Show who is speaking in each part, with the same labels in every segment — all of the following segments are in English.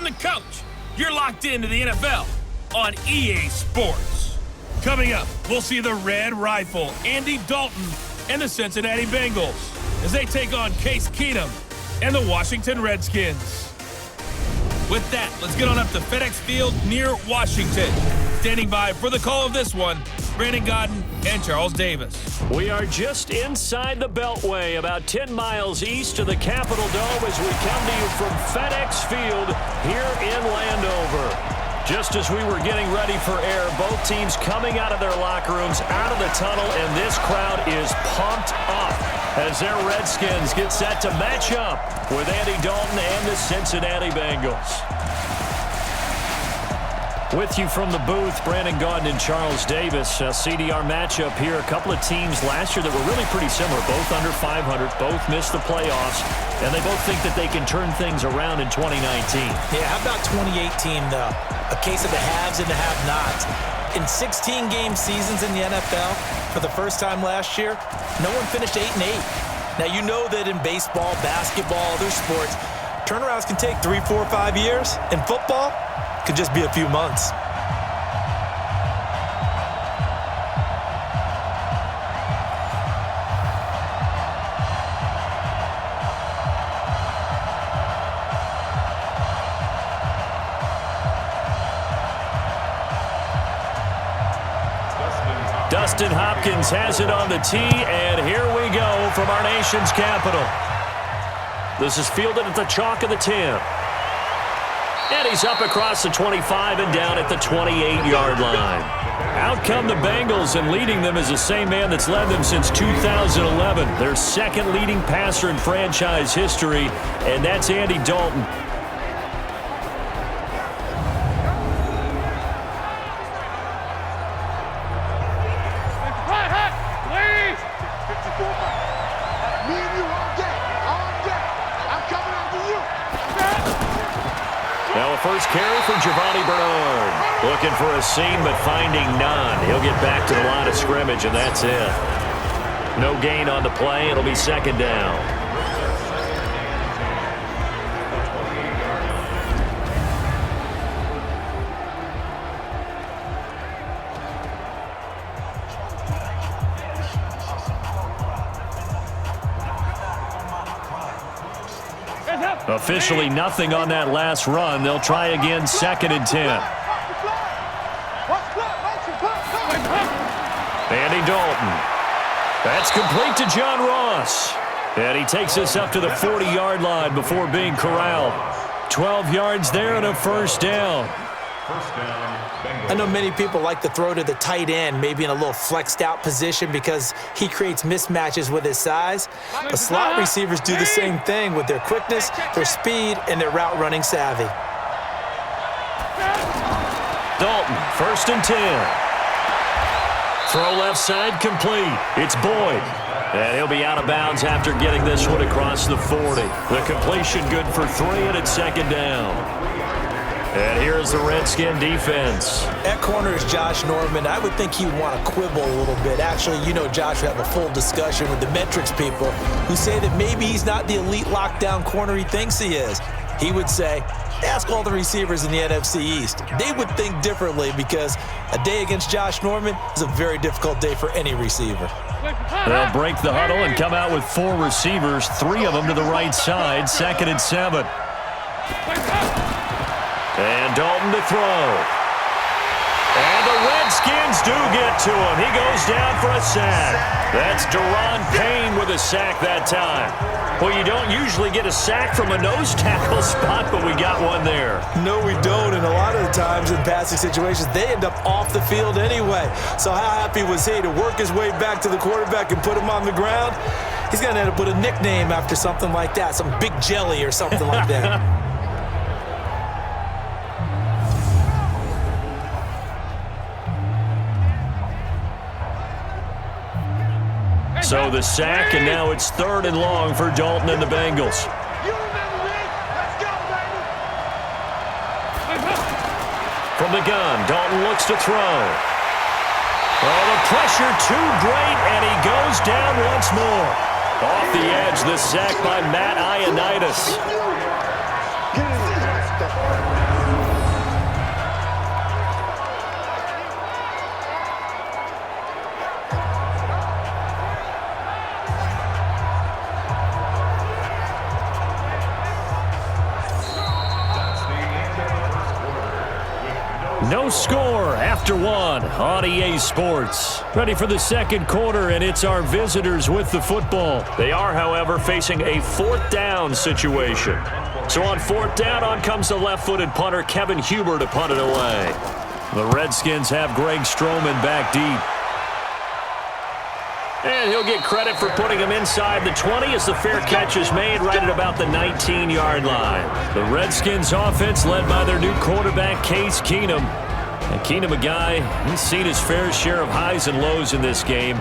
Speaker 1: I'm the coach. You're locked into the NFL on EA Sports. Coming up, we'll see the Red Rifle, Andy Dalton, and the Cincinnati Bengals as they take on Case Keenum and the Washington Redskins. With that, let's get on up to FedEx Field near Washington. Standing by for the call of this one, Brandon Godden and Charles Davis.
Speaker 2: We are just inside the Beltway, about 10 miles east of the Capitol Dome as we come to you from FedEx Field here in Landover. Just as we were getting ready for air, both teams coming out of their locker rooms, out of the tunnel, and this crowd is pumped up as their Redskins get set to match up with Andy Dalton and the Cincinnati Bengals. With you from the booth, Brandon Gaudin and Charles Davis. CDR matchup here. A couple of teams last year that were really pretty similar. Both under 500, both missed the playoffs, and they both think that they can turn things around in 2019.
Speaker 3: Yeah, how about 2018, though? A case of the haves and the have-nots. In 16-game seasons in the NFL, for the first time last year, no one finished 8-8. Now, you know that in baseball, basketball, other sports, turnarounds can take 3, 4, 5 years. In football, could just be a few months.
Speaker 2: Dustin Hopkins has it on the tee, and here we go from our nation's capital. This is fielded at the chalk of the 10. And he's up across the 25 and down at the 28-yard line. Out come the Bengals, and leading them is the same man that's led them since 2011. Their second leading passer in franchise history, and that's Andy Dalton. First carry for GeVi Games. Looking for a seam, but finding none. He'll get back to the line of scrimmage, and that's it. No gain on the play. It'll be second down. Officially nothing on that last run. They'll try again, second and 10. Andy Dalton. That's complete to John Ross. And he takes us up to the 40-yard line before being corralled. 12 yards there and a first down.
Speaker 3: I know many people like to throw to the tight end, maybe in a little flexed out position because he creates mismatches with his size. But slot receivers do the same thing with their quickness, their speed, and their route running savvy.
Speaker 2: Dalton, first and 10. Throw left side complete. It's Boyd. And he'll be out of bounds after getting this one across the 40. The completion good for 3, and it's second down. And here's the Redskin defense.
Speaker 3: At corner is Josh Norman. I would think he'd want to quibble a little bit. Actually, you know Josh would have a full discussion with the metrics people who say that maybe he's not the elite lockdown corner he thinks he is. He would say, ask all the receivers in the NFC East. They would think differently because a day against Josh Norman is a very difficult day for any receiver.
Speaker 2: They'll break the huddle and come out with 4 receivers, 3 of them to the right side, second and 7. And Dalton to throw. And the Redskins do get to him. He goes down for a sack. That's Deron Payne with a sack that time. Well, you don't usually get a sack from a nose tackle spot, but we got one there.
Speaker 3: No, we don't. And a lot of the times in passing situations, they end up off the field anyway. So how happy was he to work his way back to the quarterback and put him on the ground? He's going to end up with a nickname after something like that, some Big Jelly or something like that.
Speaker 2: So the sack, and now it's 3rd and long for Dalton and the Bengals. From the gun, Dalton looks to throw. Oh, the pressure too great, and he goes down once more. Off the edge, the sack by Matt Ioannidis. No score after one on EA Sports. Ready for the second quarter, and it's our visitors with the football. They are, however, facing a fourth down situation. So on fourth down, on comes the left-footed punter, Kevin Huber, to punt it away. The Redskins have Greg Stroman back deep. And he'll get credit for putting him inside the 20 as the fair catch is made right at about the 19-yard line. The Redskins offense led by their new quarterback, Case Keenum. And Keenum, a guy, he's seen his fair share of highs and lows in this game.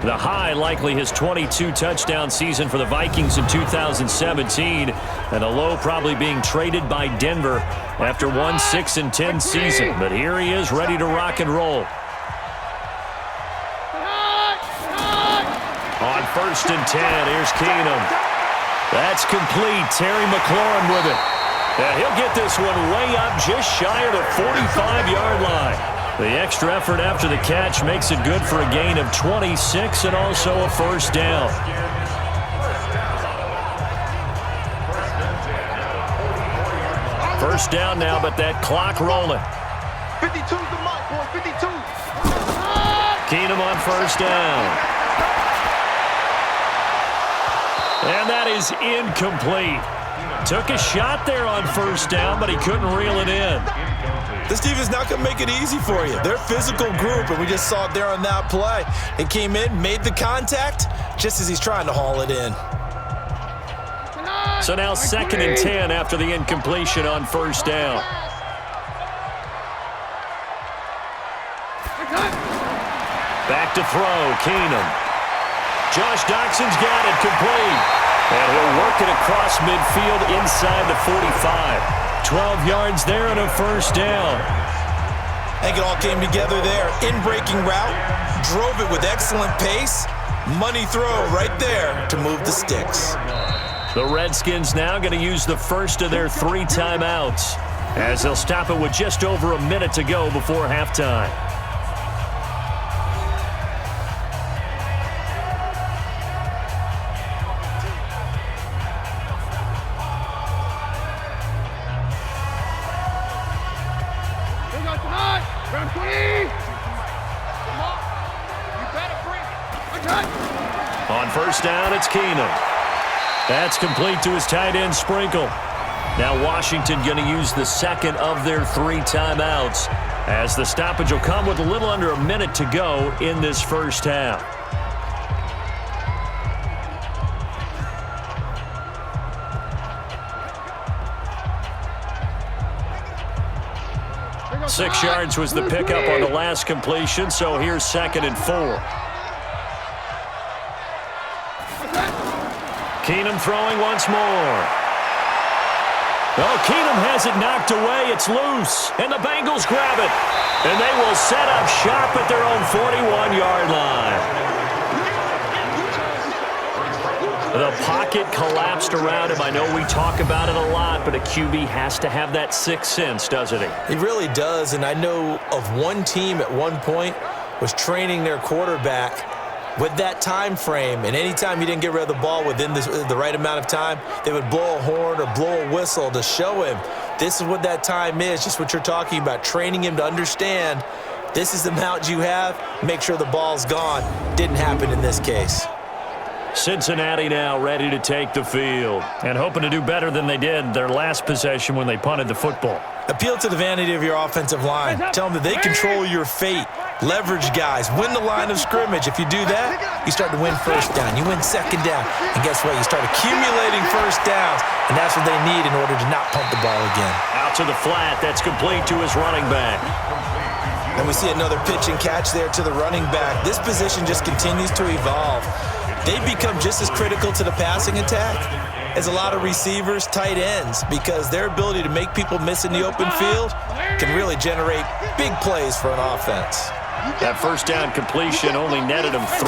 Speaker 2: The high likely his 22-touchdown season for the Vikings in 2017. And the low probably being traded by Denver after one 6-10 season. But here he is ready to rock and roll. On 1st and 10, here's Keenum. That's complete. Terry McLaurin with it. And he'll get this one way up just shy of the 45-yard line. The extra effort after the catch makes it good for a gain of 26 and also a first down. First down now, but that clock rolling.
Speaker 4: 52's the mark, boy, 52.
Speaker 2: Keenum on first down. And that is incomplete. Took a shot there on first down, but he couldn't reel it in.
Speaker 3: This defense not going to make it easy for you. They're a physical group, and we just saw it there on that play. It came in, made the contact, just as he's trying to haul it in.
Speaker 2: So now 2nd and 10 after the incompletion on first down. Back to throw, Keenum. Josh Doxson's got it complete. And he'll work it across midfield inside the 45. 12 yards there and a first down.
Speaker 3: I think it all came together there. In-breaking route, drove it with excellent pace. Money throw right there to move the sticks.
Speaker 2: The Redskins now going to use the first of their 3 timeouts as they'll stop it with just over a minute to go before halftime. On first down, it's Keenum. That's complete to his tight end, Sprinkle. Now Washington going to use the second of their 3 timeouts as the stoppage will come with a little under a minute to go in this first half. Six yards was the pickup on the last completion, so here's 2nd and 4. Keenum throwing once more. Oh, Keenum has it knocked away. It's loose, and the Bengals grab it. And they will set up shop at their own 41-yard line. The pocket collapsed around him. I know we talk about it a lot, but a QB has to have that sixth sense, doesn't he?
Speaker 3: He really does, and I know of one team at one point was training their quarterback with that time frame, and anytime you didn't get rid of the ball within the right amount of time, they would blow a horn or blow a whistle to show him this is what that time is, just what you're talking about, training him to understand this is the amount you have, make sure the ball's gone. Didn't happen in this case.
Speaker 2: Cincinnati now ready to take the field and hoping to do better than they did their last possession when they punted the football.
Speaker 3: Appeal to the vanity of your offensive line. Tell them that they control your fate. Leverage guys. Win the line of scrimmage. If you do that, you start to win first down. You win second down. And guess what? You start accumulating first downs, and that's what they need in order to not pump the ball again.
Speaker 2: Out to the flat. That's complete to his running back.
Speaker 3: And we see another pitch and catch there to the running back. This position just continues to evolve. They become just as critical to the passing attack as a lot of receivers, tight ends, because their ability to make people miss in the open field can really generate big plays for an offense.
Speaker 2: That first down completion only netted him 3.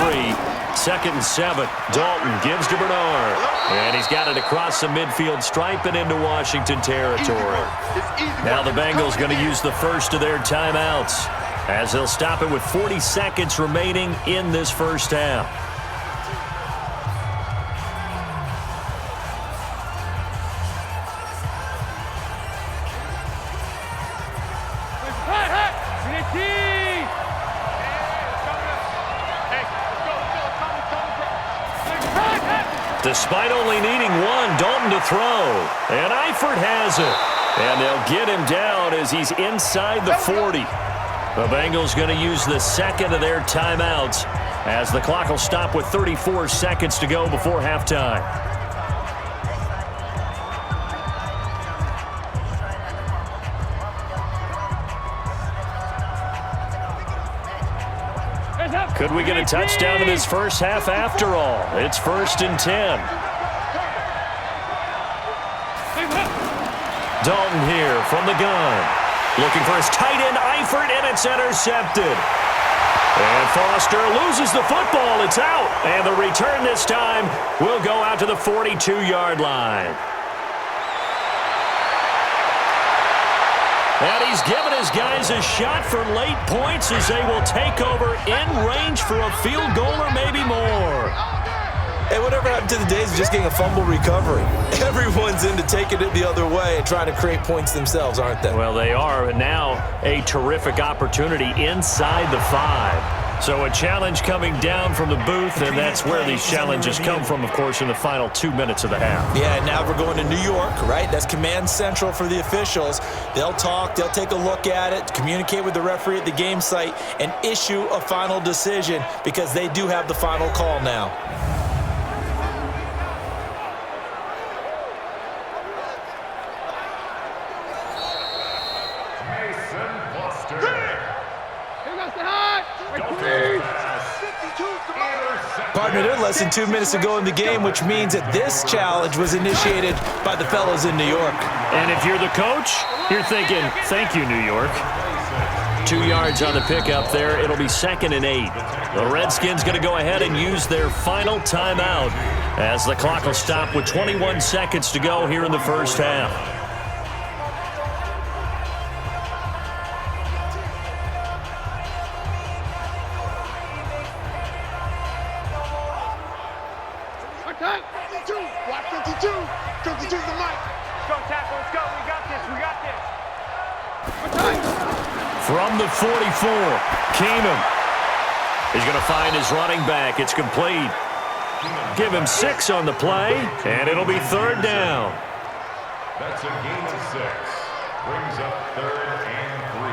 Speaker 2: 2nd and 7. Dalton gives to Bernard. And he's got it across the midfield stripe and into Washington territory. Now the Bengals going to use the first of their timeouts as they'll stop it with 40 seconds remaining in this first half. Despite only needing one, Dalton to throw. And Eifert has it. And they'll get him down as he's inside the 40. The Bengals going to use the second of their timeouts as the clock will stop with 34 seconds to go before halftime. Could we get a touchdown in this first half after all? It's 1st and 10. Dalton here from the gun. Looking for his tight end, Eifert, and it's intercepted. And Foster loses the football. It's out. And the return this time will go out to the 42-yard line. And he's given his guys a shot for late points as they will take over in range for a field goal or maybe more.
Speaker 3: Hey, whatever happened to the days of just getting a fumble recovery? Everyone's into taking it the other way and trying to create points themselves, aren't they?
Speaker 2: Well, they are, but now a terrific opportunity inside the 5. So a challenge coming down from the booth, and that's where these challenges come from, of course, in the final 2 minutes of the half.
Speaker 3: Yeah, now we're going to New York, right? That's command central for the officials. They'll talk, they'll take a look at it, communicate with the referee at the game site, and issue a final decision because they do have the final call now. Partner, they're less than 2 minutes to go in the game, which means that this challenge was initiated by the fellows in New York.
Speaker 2: And if you're the coach, you're thinking, thank you, New York. 2 yards on the pickup there. It'll be 2nd and 8. The Redskins going to go ahead and use their final timeout as the clock will stop with 21 seconds to go here in the first half.
Speaker 4: Watch 52. 52's the mic. Let's go, tackle. Let's go. We got this. We got this.
Speaker 2: From the 44, Keenum. He's going to find his running back. It's complete. Give him 6 on the play, and it'll be 3rd down.
Speaker 5: That's a gain of 6. Brings up 3rd and 3.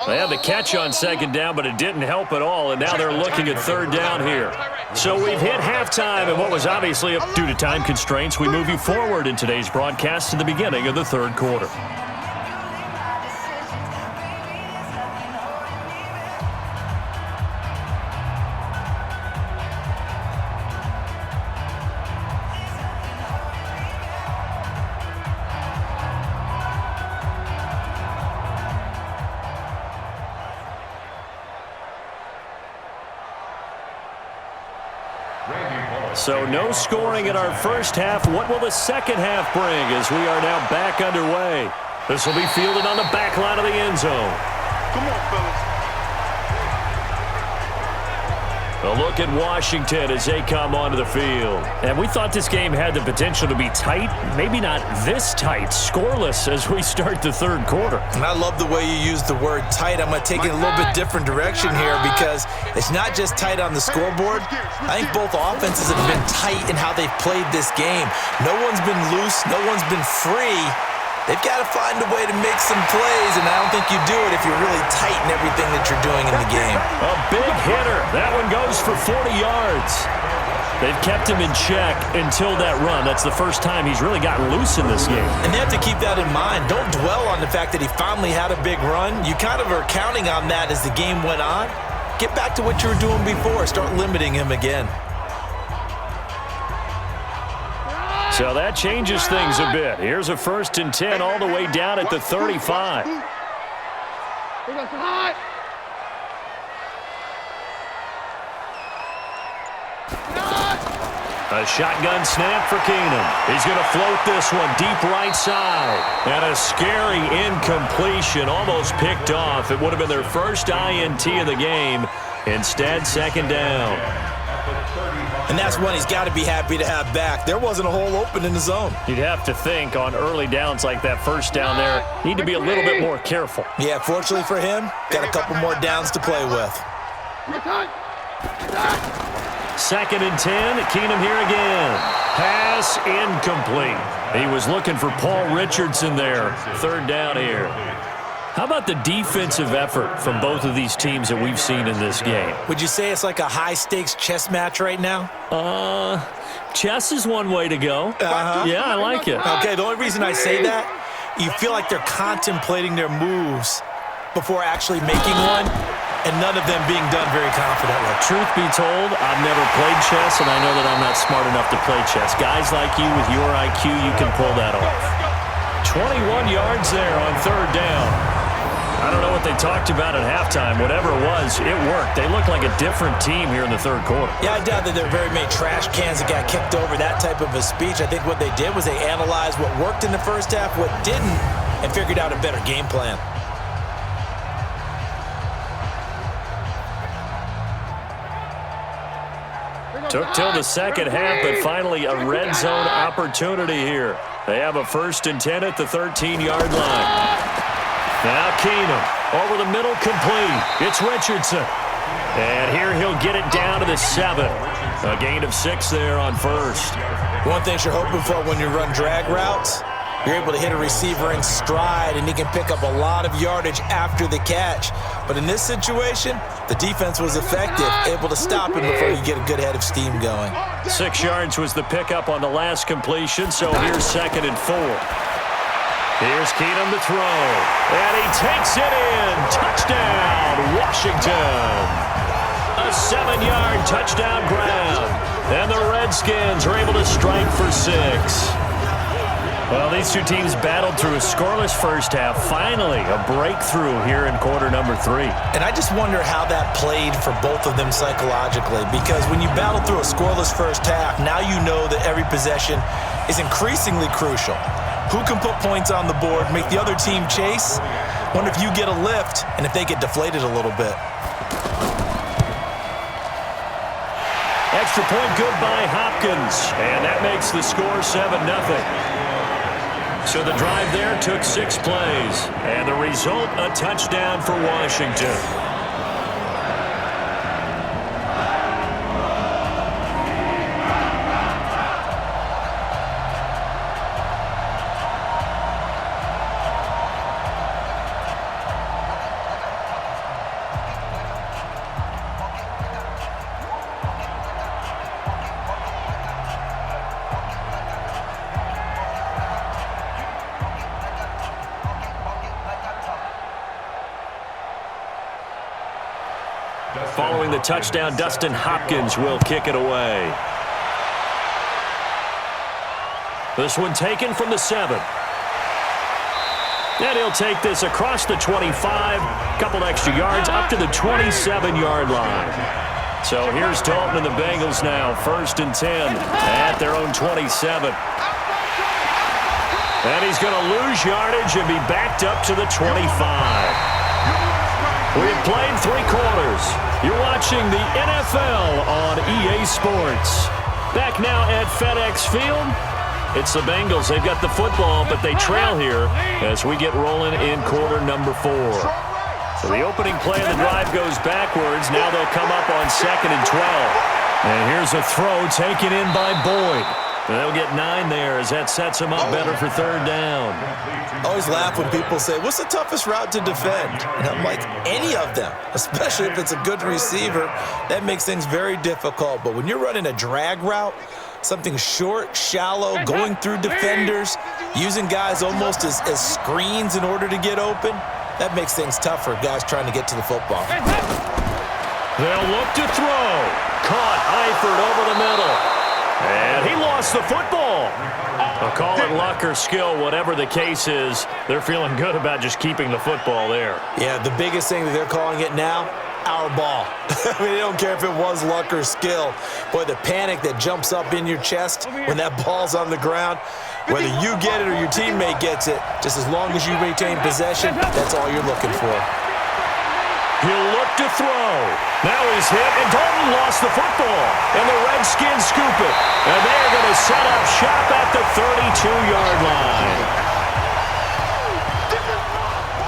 Speaker 2: They had the catch on 2nd down, but it didn't help at all, and now they're looking at 3rd down here. So we've hit halftime, and what was obviously due to time constraints, we move you forward in today's broadcast to the beginning of the 3rd quarter. So no scoring in our first half. What will the second half bring as we are now back underway? This will be fielded on the back line of the end zone.
Speaker 4: Come on, fellas.
Speaker 2: A look at Washington as they come onto the field. And we thought this game had the potential to be tight. Maybe not this tight. Scoreless as we start the 3rd quarter.
Speaker 3: And I love the way you use the word tight. I'm going to take it a little bit different direction here because it's not just tight on the scoreboard. I think both offenses have been tight in how they've played this game. No one's been loose. No one's been free. They've got to find a way to make some plays, and I don't think you do it if you're really tight in everything that you're doing in the game.
Speaker 2: A big hitter. That one goes for 40 yards. They've kept him in check until that run. That's the first time he's really gotten loose in this game.
Speaker 3: And they have to keep that in mind. Don't dwell on the fact that he finally had a big run. You kind of are counting on that as the game went on. Get back to what you were doing before. Start limiting him again.
Speaker 2: So that changes things a bit. Here's a 1st and 10 all the way down at the 35. A shotgun snap for Keenum. He's going to float this one deep right side. And a scary incompletion, almost picked off. It would have been their first INT of the game. Instead, 2nd down.
Speaker 3: And that's one he's got to be happy to have back. There wasn't a hole open in the zone.
Speaker 2: You'd have to think on early downs like that 1st down there, need to be a little bit more careful.
Speaker 3: Yeah, fortunately for him, got a couple more downs to play with.
Speaker 2: Second and 10. Keenum here again. Pass incomplete. He was looking for Paul Richardson there. Third down here. How about the defensive effort from both of these teams that we've seen in this game?
Speaker 3: Would you say it's like a high-stakes chess match right now?
Speaker 2: Chess is one way to go. Yeah, I like it.
Speaker 3: Okay, the only reason I say that, you feel like they're contemplating their moves before actually making one, and none of them being done very confidently.
Speaker 2: Truth be told, I've never played chess, and I know that I'm not smart enough to play chess. Guys like you with your IQ, you can pull that off. 21 yards there on third down. I don't know what they talked about at halftime. Whatever it was, it worked. They look like a different team here in the third quarter.
Speaker 3: Yeah, I doubt that there are very many trash cans that got kicked over that type of a speech. I think what they did was they analyzed what worked in the first half, what didn't, and figured out a better game plan.
Speaker 2: Took till the second half, but finally a red zone opportunity here. They have a 1st and 10 at the 13-yard line. Now Keenum over the middle, complete. It's Richardson. And here he'll get it down to the 7. A gain of 6 there on first.
Speaker 3: One thing you're hoping for when you run drag routes, you're able to hit a receiver in stride, and he can pick up a lot of yardage after the catch. But in this situation, the defense was effective, able to stop him before you get a good head of steam going.
Speaker 2: 6 yards was the pickup on the last completion, so here's 2nd and 4. Here's Keenum to throw, and he takes it in. Touchdown, Washington. A 7-yard touchdown grab, and the Redskins are able to strike for 6. Well, these two teams battled through a scoreless first half. Finally, a breakthrough here in quarter number 3.
Speaker 3: And I just wonder how that played for both of them psychologically, because when you battle through a scoreless first half, now you know that every possession is increasingly crucial. Who can put points on the board, make the other team chase? Wonder if you get a lift and if they get deflated a little bit.
Speaker 2: Extra point good by Hopkins, and that makes the score 7-0. So the drive there took 6 plays, and the result, a touchdown for Washington. Following the touchdown, Dustin Hopkins will kick it away. This one taken from the 7. And he'll take this across the 25, couple extra yards, up to the 27-yard line. So here's Dalton and the Bengals now, 1st and 10 at their own 27. And he's going to lose yardage and be backed up to the 25. We have played 3 quarters. You're watching the NFL on EA Sports. Back now at FedEx Field. It's the Bengals. They've got the football, but they trail here as we get rolling in quarter number 4. So the opening play of the drive goes backwards. Now they'll come up on 2nd and 12. And here's a throw taken in by Boyd. They'll get 9 there as that sets them up better for 3rd down.
Speaker 3: I always laugh when people say, what's the toughest route to defend? And I'm like, any of them, especially if it's a good receiver. That makes things very difficult. But when you're running a drag route, something short, shallow, going through defenders, using guys almost as screens in order to get open, that makes things tough for guys trying to get to the football.
Speaker 2: They'll look to throw. Caught Eifert over the middle. And he lost the football. I'll call it luck or skill, whatever the case is. They're feeling good about just keeping the football there.
Speaker 3: Yeah, the biggest thing that they're calling it now, our ball. I mean, they don't care if it was luck or skill. Boy, the panic that jumps up in your chest when that ball's on the ground, whether you get it or your teammate gets it, just as long as you retain possession, that's all you're looking for.
Speaker 2: He'll look to throw. Now he's hit, and Dalton lost the football. And the Redskins scoop it. And they're going to set up shop at the 32-yard line.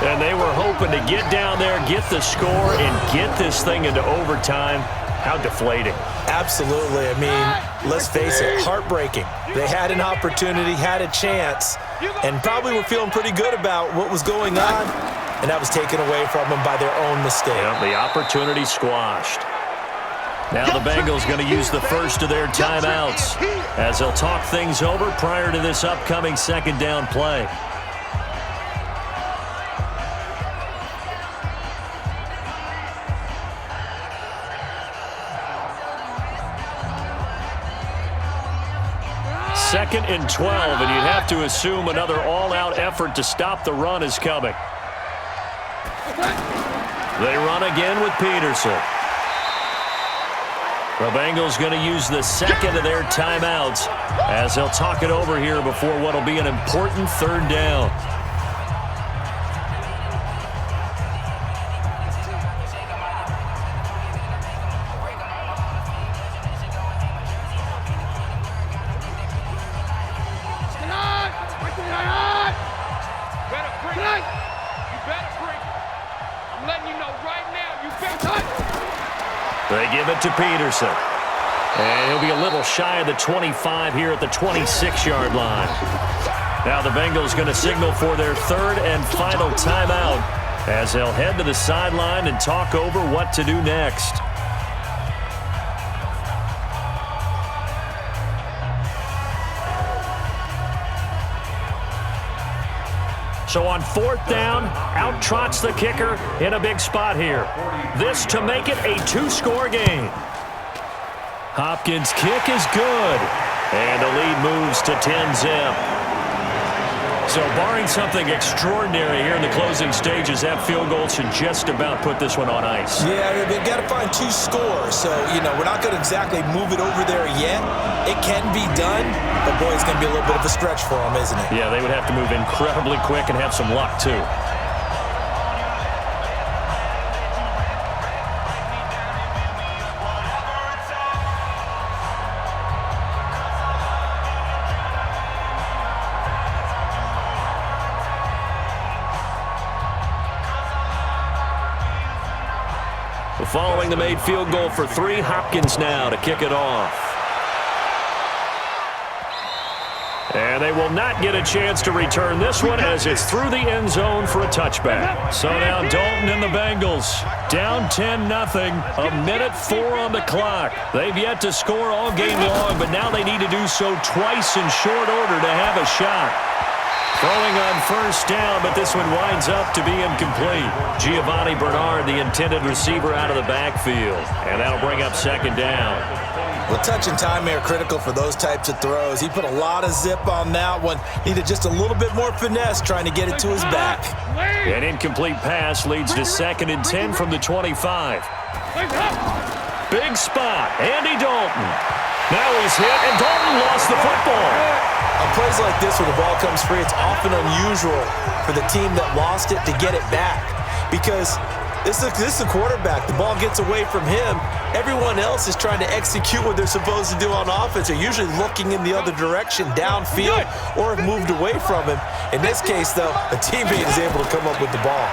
Speaker 2: And they were hoping to get down there, get the score, and get this thing into overtime. How deflating.
Speaker 3: Absolutely. I mean, let's face it, heartbreaking. They had an opportunity, had a chance, and probably were feeling pretty good about what was going on, and that was taken away from them by their own mistake.
Speaker 2: Yep, the opportunity squashed. Now the Bengals going to use the first of their timeouts as they'll talk things over prior to this upcoming second down play. Second and 12, and you'd have to assume another all-out effort to stop the run is coming. They run again with Peterson. The Bengals going to use the second of their timeouts as they'll talk it over here before what will be an important third down. They give it to Peterson. And he'll be a little shy of the 25 here at the 26-yard line. Now the Bengals going to signal for their third and final timeout as they'll head to the sideline and talk over what to do next. So on fourth down, out trots the kicker in a big spot here. This to make it a two-score game. Hopkins' kick is good. And the lead moves to 10-zip. So barring something extraordinary here in the closing stages, that field goal should just about put this one on ice.
Speaker 3: Yeah, they've got to find two scores. So, we're not going to exactly move it over there yet. It can be done, but boy, it's going to be a little bit of a stretch for them, isn't it?
Speaker 2: Yeah, they would have to move incredibly quick and have some luck, too. Following the made field goal for three, Hopkins now to kick it off. And they will not get a chance to return this one as it's through the end zone for a touchback. So now Dalton and the Bengals down 10-0, a minute 4 on the clock. They've yet to score all game long, but now they need to do so twice in short order to have a shot. Throwing on first down, but this one winds up to be incomplete. Giovanni Bernard, the intended receiver, out of the backfield. And that'll bring up second down.
Speaker 3: Well, touch and time are critical for those types of throws. He put a lot of zip on that one. Needed just a little bit more finesse trying to get it to his back.
Speaker 2: An incomplete pass leads to second and 10 from the 25. Big spot, Andy Dalton. Now he's hit, and Dalton lost the football.
Speaker 3: On plays like this where the ball comes free, it's often unusual for the team that lost it to get it back. Because this is a quarterback. The ball gets away from him. Everyone else is trying to execute what they're supposed to do on offense. They're usually looking in the other direction, downfield, or have moved away from him. In this case, though, a teammate is able to come up with the ball.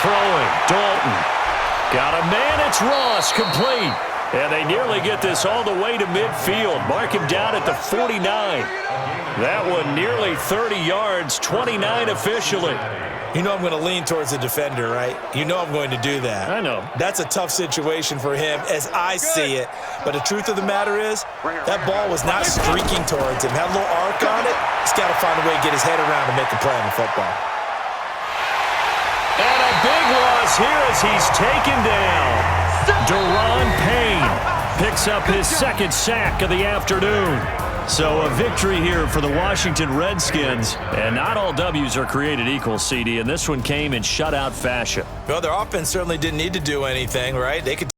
Speaker 2: Throwing, Dalton. Got a man, it's Ross, complete. And they nearly get this all the way to midfield. Mark him down at the 49. That one nearly 30 yards, 29 officially.
Speaker 3: You know I'm going to lean towards the defender, right? You know I'm going to do that.
Speaker 2: I know.
Speaker 3: That's a tough situation for him as I see it. But the truth of the matter is, that ball was not streaking towards him. Had a little arc on it. He's got to find a way to get his head around and make a play on the football.
Speaker 2: And a big loss here as he's taken down. Deron Payne picks up his second sack of the afternoon. So a victory here for the Washington Redskins. And not all W's are created equal, CD, and this one came in shutout fashion.
Speaker 3: Well, their offense certainly didn't need to do anything, right? They could